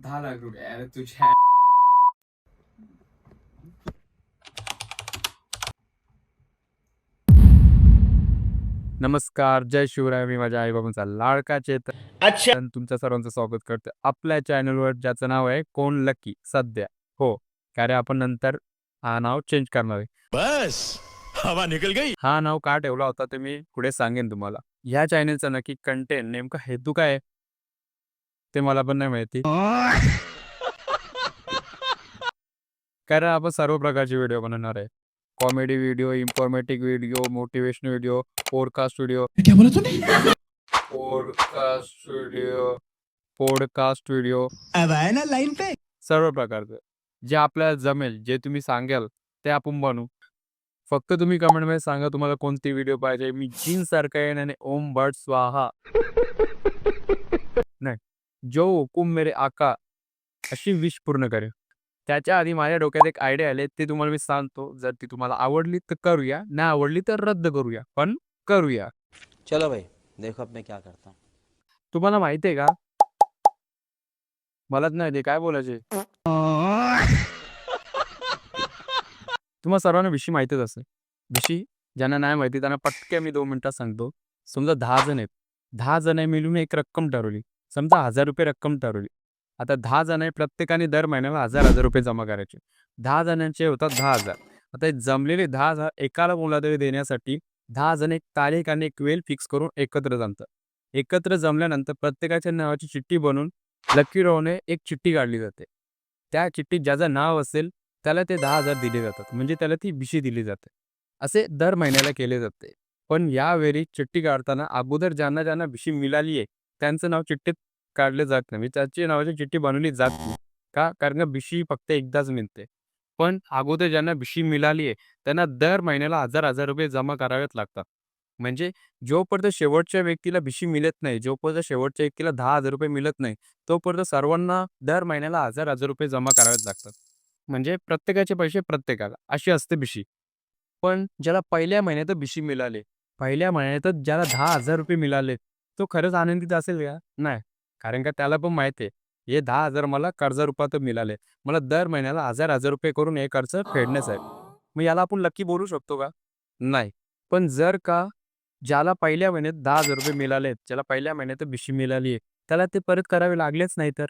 10 लाख रुपये अरे तुझ्या नमस्कार, जय शिवराय. मी माझ्या आई-बाबांचा लाडका चेतन. अच्छा, तुमच्या सर्वांचं स्वागत करतो आपल्या चॅनलवर, ज्याचं नाव आहे कोण लकी सध्या. हो, कारण आपण नंतर हा नाव चेंज करणार आहे. बस हवा निकल गई. हा नाव का ठेवला होता ते मी पुढे सांगेन तुम्हाला. ह्या चॅनलचा नक्की कंटेंट नेमका हेतू काय आहे ते मला पण नाही माहिती. कारण आपण सर्व प्रकारचे व्हिडिओ बनवणार आहे. Comedy video, informative video, motivational video, podcast video. क्या बोला तूने? पॉडकास्ट व्हिडिओ अब आया ना लाइन पे. सर्व प्रकारचं जे आपल्याला जमेल, जे तुम्ही सांगाल ते आपण बनवू. फक्त तुम्ही कमेंटमध्ये सांगा तुम्हाला कोणती व्हिडिओ पाहिजे. मी जीन सारखा येईन आणि ओम भट स्वाहा नाही, जो हुकुम मेरे आका अशी विश पूर्ण करेल. त्याच्या आधी माझ्या डोक्यात एक आयडिया आले, ते तुम्हाला मी सांगतो. जर ती तुम्हाला आवडली तर करूया, नाही आवडली तर रद्द करूया, पण करूया. चलो भाई देखो अब मैं क्या करता हूँ. तुम्हाला माहिती आहे का, मलाच नाही ते काय बोलायचे. तुम्हाला सर्वांना विषय माहितीच असेल. विषय ज्यांना नाही माहिती त्यांना पटकन मी 2 मिनिटात सांगतो. समजा 10 जण आहेत. 10 जण मिळून एक रक्कम ठरवली. समजा ₹1000 रक्कम ठरवली. आता 10 जण आहे, प्रत्येकाने दर महिन्याला ₹1000 जमा करायचे. 10 जणांचे होतात 10,000. आता हे जमलेले 10,000 एकाला कोणाला तरी देण्यासाठी 10 जण एक तारीख आणि एक वेळ फिक्स करून एकत्र जमतात. एकत्र जमल्यानंतर प्रत्येकाच्या नावाची चिठ्ठी बनवून लकी ड्रॉने एक चिठ्ठी काढली जाते. त्या चिठ्ठीत ज्याचं नाव असेल त्याला ते 10,000 दिले जातात. म्हणजे त्याला ती बिशी दिली जाते. असे दर महिन्याला केले जाते. पण यावेळी चिठ्ठी काढताना अगोदर ज्यांना ज्यांना बिशी मिळाली आहे त्यांचं नाव चिठ्ठीत काढले जात नाही. म्हणजे त्याची नावाची चिठ्ठी बनवली जात नाही. का? कारण का बिशी फक्त एकदाच मिळते. पण अगोदर ज्यांना बिशी मिळाली आहे त्यांना दर महिन्याला ₹1000 जमा करावेच लागतात. म्हणजे जोपर्यंत शेवटच्या व्यक्तीला बिशी मिळत नाही, जोपर्यंत शेवटच्या व्यक्तीला ₹10,000 मिळत नाही, तोपर्यंत सर्वांना दर महिन्याला ₹1000 जमा करावेच लागतात. म्हणजे प्रत्येकाचे पैसे प्रत्येकाला, अशी असते बिशी. पण ज्याला पहिल्या महिन्यातच बिशी मिळाले, पहिल्या महिन्यातच ज्याला ₹10,000 मिळाले, तो खरंच आनंदित असेल का? नाही. कारण का त्याला पण माहिती आहे, हे 10,000 मला कर्जारूपात मिळाले. मला दर महिन्याला ₹1000 करून हे कर्ज फेडण्याचं आहे. मग याला आपण लकी बोलू शकतो का? नाही. पण जर का ज्याला पहिल्या महिन्यात ₹10,000 मिळालेत, ज्याला पहिल्या महिन्यात बिशी मिळाली आहे, त्याला ते परत करावे लागलेच नाही तर?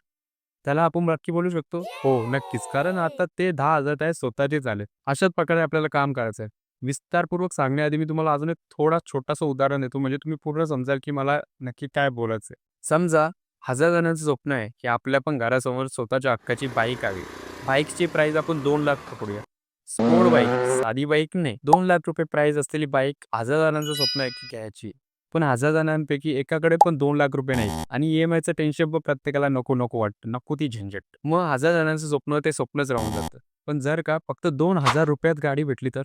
त्याला आपण नक्की बोलू शकतो? हो, नक्कीच. कारण आता ते 10,000 त्याचे स्वतःचेच आले. अशाच प्रकारे आपल्याला काम करायचं आहे. विस्तारपूर्वक सांगण्याआधी मी तुम्हाला अजून एक थोडा छोटासा उदाहरण देतो, म्हणजे तुम्ही पूर्ण समजाल की मला नक्की काय बोलायचं आहे. समजा 1000 जणांचं स्वप्न आहे की आपल्या पण घरासमोर स्वतःच्या हक्काची बाईक हवी. बाईकची प्राइस आपण 2,00,000 पकडूया. स्पोर्ट बाईक, साधी बाईक नाही. ₹2,00,000 प्राइस असलेली बाईक 1000 जणांचं स्वप्न आहे की घ्यायची. पण 1000 जणांपैकी एकाकडे पण ₹2,00,000 नाही आणि EMIचं टेन्शन पण प्रत्येकाला नको नको वाटतं. नको ती झंझट. मग 1000 जणांचं स्वप्न ते स्वप्नच राहून जातं. पण जर का फक्त ₹2,000 गाडी भेटली तर?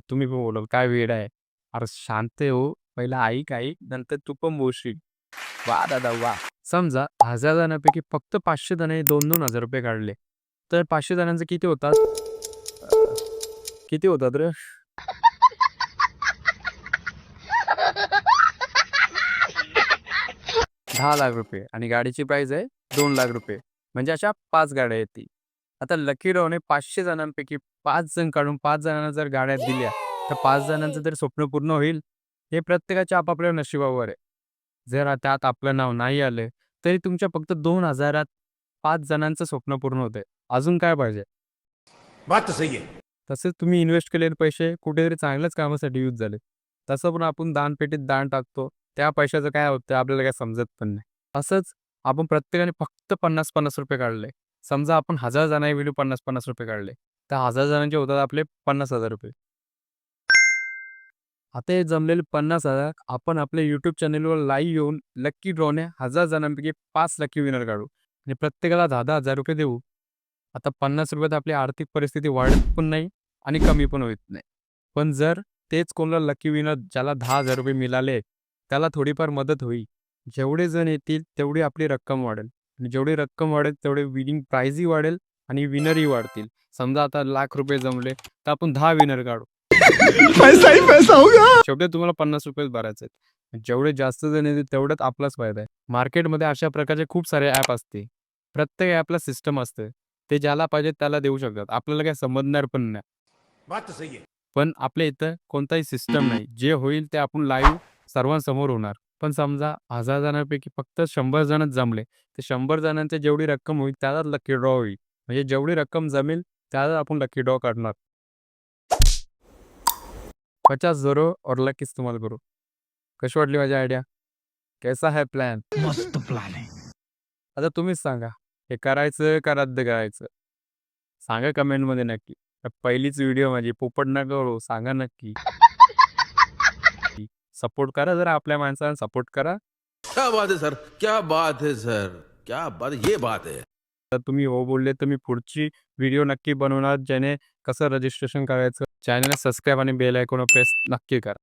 तुम्ही पण बोलाल काय वेड आहे. अरे शांत हो. पहिला ऐक नंतर तू पण बोलशील. वाह दादा वाह! समजा 1000 जणांपैकी फक्त 500 जणांनी ₹2,000 ₹2,000 काढले. तर 500 जणांचे किती होतात? किती होतात रे? ₹10,00,000 आणि गाडीची प्राइस आहे ₹2,00,000. म्हणजे अशा 5 गाड्या येतील. आता लकी ड्रॉने 500 जणांपैकी 5 जण काढून 5 जणांना जर गाड्या दिल्या, तर 5 जणांचं तरी स्वप्न पूर्ण होईल. हे प्रत्येकाच्या आपापल्या नशिबावर आहे. जर त्यात आपलं नाव नाही आलं, तरी तुमच्या फक्त 2,000त 5 जणांचं स्वप्न पूर्ण होतंय. अजून काय पाहिजे? बात तो सही है. तसेच तुम्ही इन्व्हेस्ट केलेले पैसे कुठेतरी चांगल्याच कामासाठी यूज झाले. तसं पण आपण दानपेटीत दान टाकतो. त्या पैशाचं काय होतं आपल्याला काही समजत पण नाही. असंच आपण प्रत्येकाने फक्त ₹50-50 काढले. समजा आपण 1000 जणांविरुद्ध ₹50-50 काढले. तर 1000 जणांचे होतात आपले ₹50,000. आता हे जमलेले 50,000 आपण आपल्या YouTube चॅनलवर लाईव्ह येऊन लकी ड्रॉने 1000 जणांपैकी 5 लकी विनर काढू आणि प्रत्येकाला ₹10,000 देऊ. आता ₹50 आपली आर्थिक परिस्थिती वाढत पण नाही आणि कमी पण होत नाही. पण जर तेच कोणाला लकी विनर ज्याला ₹10,000 मिळाले, त्याला थोडीफार मदत होईल. जेवढे जण येतील तेवढी आपली रक्कम वाढेल आणि जेवढी रक्कम वाढेल तेवढे विनिंग प्राइजही वाढेल आणि विनरही वाढतील. समजा आता ₹1,00,000 जमले तर आपण 10 विनर काढू. पैसा ही पैसा होगा. शेवटी तुम्हाला ₹50 भरायचे आहेत. जेवढे जास्त जण येतील तेवढ्यात आपलाच फायदा आहे. मार्केटमध्ये अशा प्रकारचे खूप सारे ॲप असते. प्रत्येक ॲपला सिस्टम असते. ते ज्याला पाहिजे त्याला देऊ शकतात. आपल्याला काही समजणार पण नाही. बात तो सही है. पण आपल्या इथं कोणताही सिस्टम नाही. जे होईल ते आपण लाईव्ह सर्वांसमोर होणार. पण समजा 1000 जणांपैकी फक्त 100 जणच जमले. ते 100 जणांची जेवढी रक्कम होईल त्यालाच लकी ड्रॉ होईल. म्हणजे जेवढी रक्कम जमेल त्यालाच आपण लकी ड्रॉ काढणार. 50 झरो और लकीच तुम्हाला करू. कशी वाटली माझी आयडिया? कैसा है प्लॅन? मस्त प्लान है. आता तुम्हीच सांगा. हे करायचं का रद्द करायचं? सांगा कमेंटमध्ये नक्की. पहिलीच व्हिडिओ माझी पोपट नका करू. सांगा नक्की. सपोर्ट करा जरा आपल्या माणसाला सपोर्ट करा. क्या बात है सर, क्या बात है सर, क्या बात, ये बात है. तर तुम्ही हो बोलले तर मी पुढची व्हिडिओ नक्की बनवणार ज्याने कसं रजिस्ट्रेशन करायचं. चॅनलला सबस्क्राईब आणि बेल आयकॉन प्रेस नक्की करा.